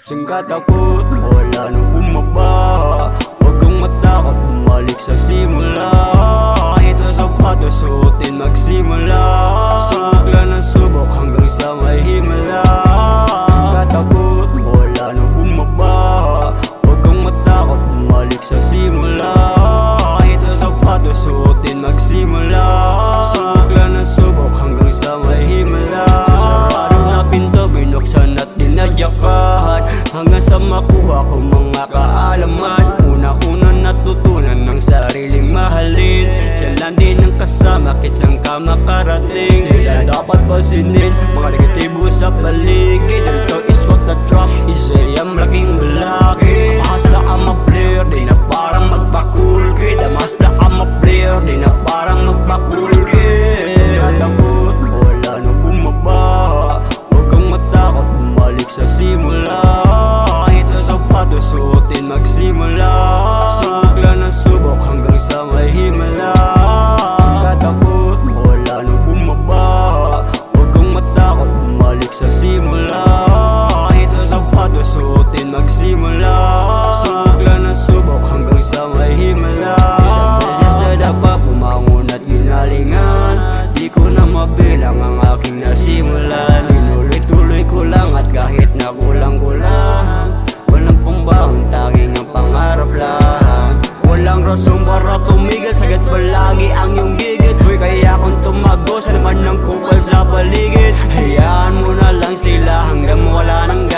Singkat takot, wala nang bumaba. Huwag kang matakot, bumalik sa simula. Ito sapatos, suotin magsimula. Subok lang ng subok hanggang sa may himala. Singkat takot, wala nang bumaba. Huwag kang matakot, bumalik sa simula. Ito sapatos, suotin magsimula. Subok lang ng subok hanggang sa may himala. Sarado na pinto, binuksan at dinadyakan hanggang sa makuha ko mga kaalaman. Una-una natutunan ng sariling mahalin. Diyan lang din ang kasama, kitsang ka makarating. Di na dapat basinin mga negatibo sa paligid. Ito is what the trap is, I'm laking balaki. Amasta I'm a player, di na parang magpakulgid. Amasta I'm a player, di na parang magpakulgid. Natakot, wala nang bumaba. Huwag kang matakot, bumalik sa simula. Ito sapatos, suotin magsimula. Subok lang ng subok hanggang sa may himala. Natakot, wala nang bumaba. Huwag kang matakot, bumalik sa simula. Ito sapatos, suotin magsimula. Subok lang ng subok hanggang sa may himala. Ilang beses na dapat bumangon at ginalingan. Di ko na mabilang ang aking nasimulan. Tinuloy-tuloy ko lang at kahit na kulang-kulang, walang pangbaon, tanging ang pangarap lang. Walang rason para tumigil, sagad palagi ang iyong gigit. Uy, kaya kung tumago, sa naman ng kupal sa paligid. Hayaan mo na lang sila hanggang wala nang